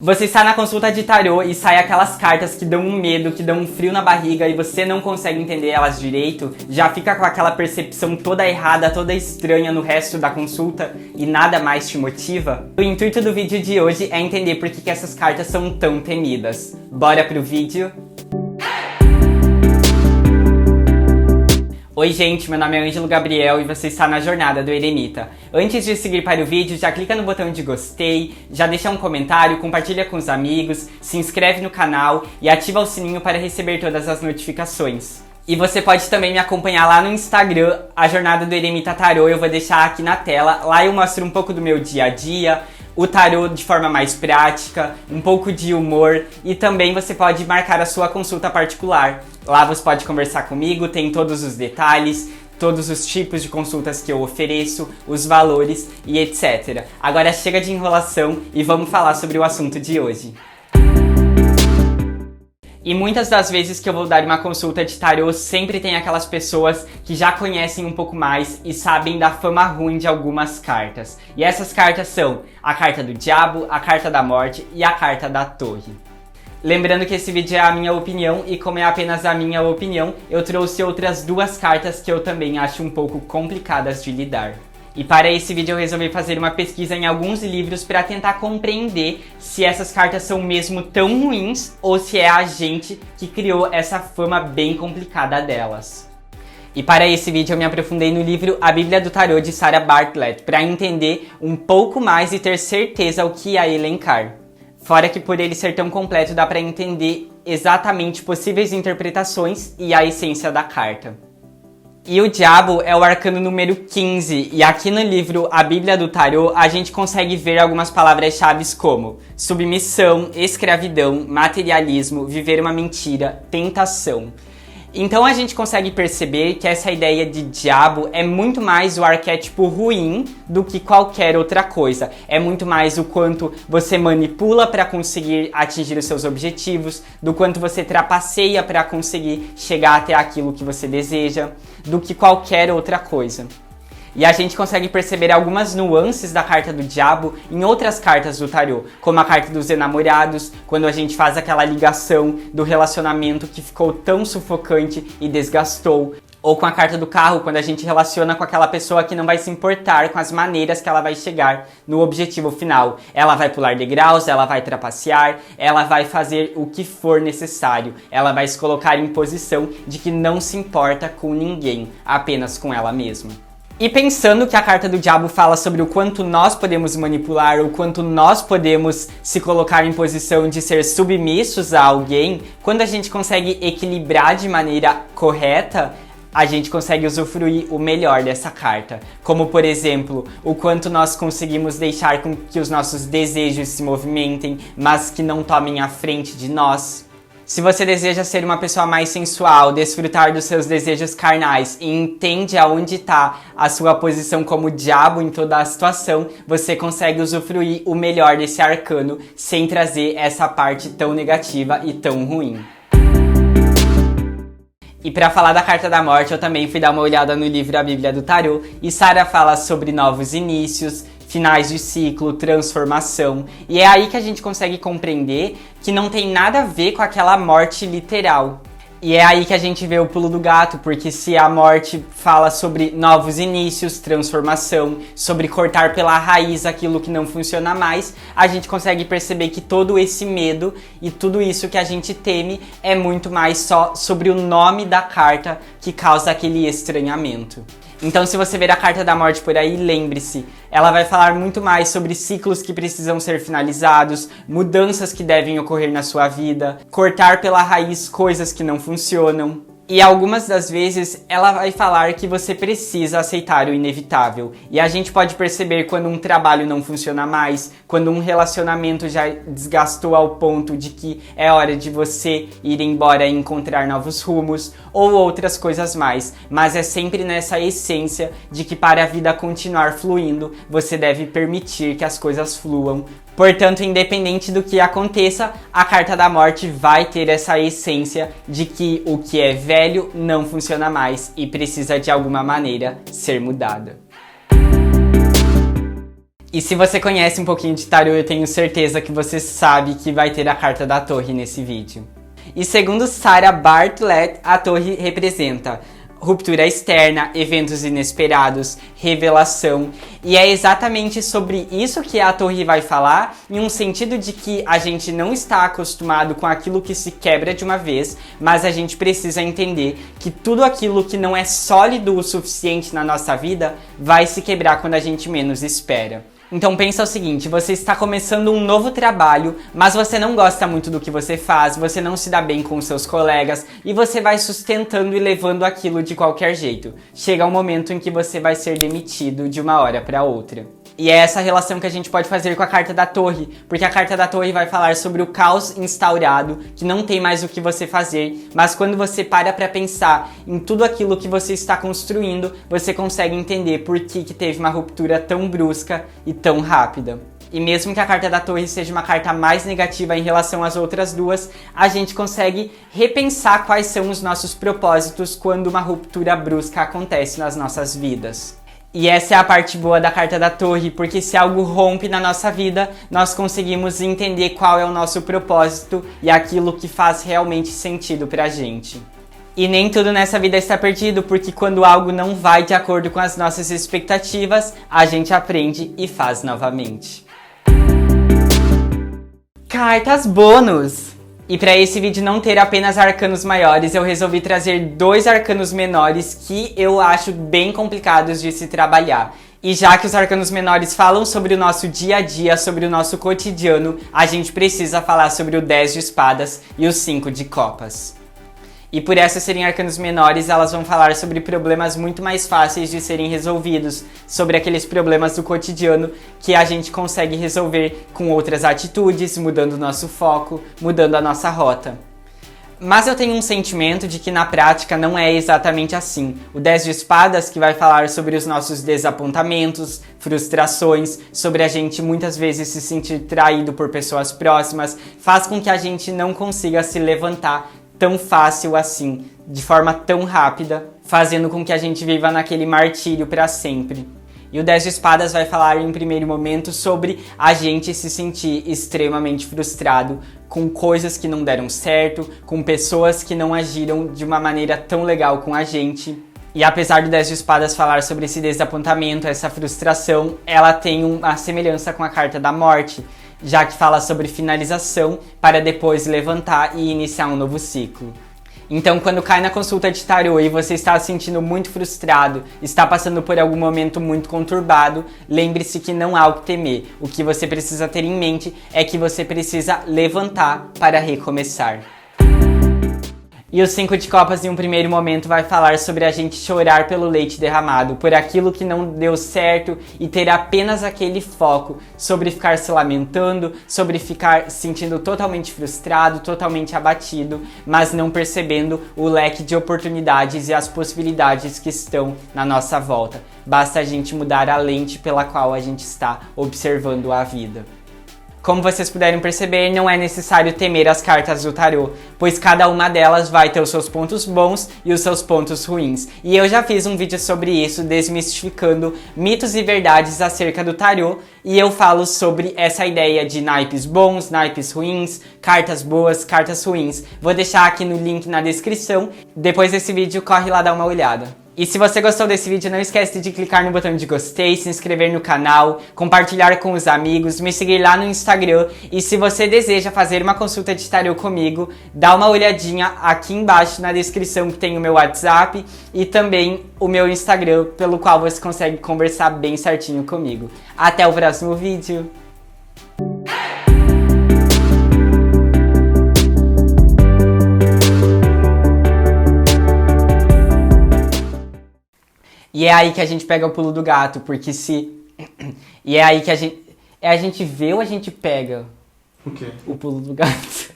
Você está na consulta de tarô e sai aquelas cartas que dão um medo, que dão um frio na barriga e você não consegue entender elas direito, já fica com aquela percepção toda errada, toda estranha no resto da consulta e nada mais te motiva? O intuito do vídeo de hoje é entender por que essas cartas são tão temidas. Bora pro vídeo? Oi gente, meu nome é Ângelo Gabriel e você está na jornada do Eremita. Antes de seguir para o vídeo, já clica no botão de gostei, já deixa um comentário, compartilha com os amigos, se inscreve no canal e ativa o sininho para receber todas as notificações. E você pode também me acompanhar lá no Instagram, a jornada do Eremita Tarô, eu vou deixar aqui na tela. Lá eu mostro um pouco do meu dia a dia, o tarô de forma mais prática, um pouco de humor e também você pode marcar a sua consulta particular. Lá você pode conversar comigo, tem todos os detalhes, todos os tipos de consultas que eu ofereço, os valores e etc. Agora chega de enrolação e vamos falar sobre o assunto de hoje. E muitas das vezes que eu vou dar uma consulta de tarô, sempre tem aquelas pessoas que já conhecem um pouco mais e sabem da fama ruim de algumas cartas. E essas cartas são a carta do diabo, a carta da morte e a carta da torre. Lembrando que esse vídeo é a minha opinião e como é apenas a minha opinião, eu trouxe outras duas cartas que eu também acho um pouco complicadas de lidar. E para esse vídeo eu resolvi fazer uma pesquisa em alguns livros para tentar compreender se essas cartas são mesmo tão ruins ou se é a gente que criou essa fama bem complicada delas. E para esse vídeo eu me aprofundei no livro A Bíblia do Tarô de Sarah Bartlett para entender um pouco mais e ter certeza o que ia elencar. Fora que por ele ser tão completo dá para entender exatamente possíveis interpretações e a essência da carta. E o diabo é o arcano número 15, e aqui no livro A Bíblia do Tarô a gente consegue ver algumas palavras-chave como submissão, escravidão, materialismo, viver uma mentira, tentação. Então a gente consegue perceber que essa ideia de diabo é muito mais o arquétipo ruim do que qualquer outra coisa. É muito mais o quanto você manipula para conseguir atingir os seus objetivos, do quanto você trapaceia para conseguir chegar até aquilo que você deseja, do que qualquer outra coisa. E a gente consegue perceber algumas nuances da carta do diabo em outras cartas do tarô, como a carta dos enamorados, quando a gente faz aquela ligação do relacionamento que ficou tão sufocante e desgastou. Ou com a carta do carro, quando a gente relaciona com aquela pessoa que não vai se importar com as maneiras que ela vai chegar no objetivo final. Ela vai pular degraus, ela vai trapacear, ela vai fazer o que for necessário. Ela vai se colocar em posição de que não se importa com ninguém, apenas com ela mesma. E pensando que a carta do diabo fala sobre o quanto nós podemos manipular, o quanto nós podemos se colocar em posição de ser submissos a alguém, quando a gente consegue equilibrar de maneira correta, a gente consegue usufruir o melhor dessa carta. Como, por exemplo, o quanto nós conseguimos deixar com que os nossos desejos se movimentem, mas que não tomem a frente de nós. Se você deseja ser uma pessoa mais sensual, desfrutar dos seus desejos carnais e entende aonde está a sua posição como diabo em toda a situação, você consegue usufruir o melhor desse arcano sem trazer essa parte tão negativa e tão ruim. E para falar da carta da morte, eu também fui dar uma olhada no livro A Bíblia do Tarô e Sarah fala sobre novos inícios, finais de ciclo, transformação, e é aí que a gente consegue compreender que não tem nada a ver com aquela morte literal. E é aí que a gente vê o pulo do gato, porque se a morte fala sobre novos inícios, transformação, sobre cortar pela raiz aquilo que não funciona mais, a gente consegue perceber que todo esse medo e tudo isso que a gente teme é muito mais só sobre o nome da carta que causa aquele estranhamento. Então se você ver a carta da morte por aí, lembre-se, ela vai falar muito mais sobre ciclos que precisam ser finalizados, mudanças que devem ocorrer na sua vida, cortar pela raiz coisas que não funcionam. E algumas das vezes ela vai falar que você precisa aceitar o inevitável. E a gente pode perceber quando um trabalho não funciona mais, quando um relacionamento já desgastou ao ponto de que é hora de você ir embora e encontrar novos rumos, ou outras coisas mais. Mas é sempre nessa essência de que para a vida continuar fluindo, você deve permitir que as coisas fluam. Portanto, independente do que aconteça, a carta da morte vai ter essa essência de que o que é velho não funciona mais e precisa de alguma maneira ser mudado. E se você conhece um pouquinho de tarô, eu tenho certeza que você sabe que vai ter a carta da Torre nesse vídeo. E segundo Sarah Bartlett, a Torre representa ruptura externa, eventos inesperados, revelação. E é exatamente sobre isso que a Torre vai falar, em um sentido de que a gente não está acostumado com aquilo que se quebra de uma vez, mas a gente precisa entender que tudo aquilo que não é sólido o suficiente na nossa vida vai se quebrar quando a gente menos espera. Então pensa o seguinte, você está começando um novo trabalho, mas você não gosta muito do que você faz, você não se dá bem com os seus colegas e você vai sustentando e levando aquilo de qualquer jeito. Chega um momento em que você vai ser demitido de uma hora para outra. E é essa relação que a gente pode fazer com a carta da Torre, porque a carta da Torre vai falar sobre o caos instaurado, que não tem mais o que você fazer, mas quando você para pra pensar em tudo aquilo que você está construindo, você consegue entender por que teve uma ruptura tão brusca e tão rápida. E mesmo que a carta da Torre seja uma carta mais negativa em relação às outras duas, a gente consegue repensar quais são os nossos propósitos quando uma ruptura brusca acontece nas nossas vidas. E essa é a parte boa da carta da Torre, porque se algo rompe na nossa vida, nós conseguimos entender qual é o nosso propósito e aquilo que faz realmente sentido pra gente. E nem tudo nessa vida está perdido, porque quando algo não vai de acordo com as nossas expectativas, a gente aprende e faz novamente. Cartas bônus! E para esse vídeo não ter apenas arcanos maiores, eu resolvi trazer 2 arcanos menores que eu acho bem complicados de se trabalhar. E já que os arcanos menores falam sobre o nosso dia a dia, sobre o nosso cotidiano, a gente precisa falar sobre o 10 de espadas e o 5 de copas. E por essas serem arcanos menores, elas vão falar sobre problemas muito mais fáceis de serem resolvidos, sobre aqueles problemas do cotidiano que a gente consegue resolver com outras atitudes, mudando o nosso foco, mudando a nossa rota. Mas eu tenho um sentimento de que na prática não é exatamente assim. O 10 de espadas, que vai falar sobre os nossos desapontamentos, frustrações, sobre a gente muitas vezes se sentir traído por pessoas próximas, faz com que a gente não consiga se levantar tão fácil assim, de forma tão rápida, fazendo com que a gente viva naquele martírio para sempre. E o 10 de espadas vai falar em primeiro momento sobre a gente se sentir extremamente frustrado com coisas que não deram certo, com pessoas que não agiram de uma maneira tão legal com a gente. E apesar do 10 de espadas falar sobre esse desapontamento, essa frustração, ela tem uma semelhança com a carta da morte, já que fala sobre finalização para depois levantar e iniciar um novo ciclo. Então, quando cai na consulta de tarô e você está se sentindo muito frustrado, está passando por algum momento muito conturbado, lembre-se que não há o que temer. O que você precisa ter em mente é que você precisa levantar para recomeçar. E o 5 de copas, em um primeiro momento, vai falar sobre a gente chorar pelo leite derramado, por aquilo que não deu certo e ter apenas aquele foco sobre ficar se lamentando, sobre ficar se sentindo totalmente frustrado, totalmente abatido, mas não percebendo o leque de oportunidades e as possibilidades que estão na nossa volta. Basta a gente mudar a lente pela qual a gente está observando a vida. Como vocês puderam perceber, não é necessário temer as cartas do tarô, pois cada uma delas vai ter os seus pontos bons e os seus pontos ruins. E eu já fiz um vídeo sobre isso, desmistificando mitos e verdades acerca do tarô, e eu falo sobre essa ideia de naipes bons, naipes ruins, cartas boas, cartas ruins. Vou deixar aqui no link na descrição, depois desse vídeo corre lá dar uma olhada. E se você gostou desse vídeo, não esquece de clicar no botão de gostei, se inscrever no canal, compartilhar com os amigos, me seguir lá no Instagram. E se você deseja fazer uma consulta de tarô comigo, dá uma olhadinha aqui embaixo na descrição que tem o meu WhatsApp e também o meu Instagram, pelo qual você consegue conversar bem certinho comigo. Até o próximo vídeo! E é aí que a gente pega o pulo do gato, porque se... E é aí que a gente... É a gente vê ou a gente pega? O quê? O pulo do gato.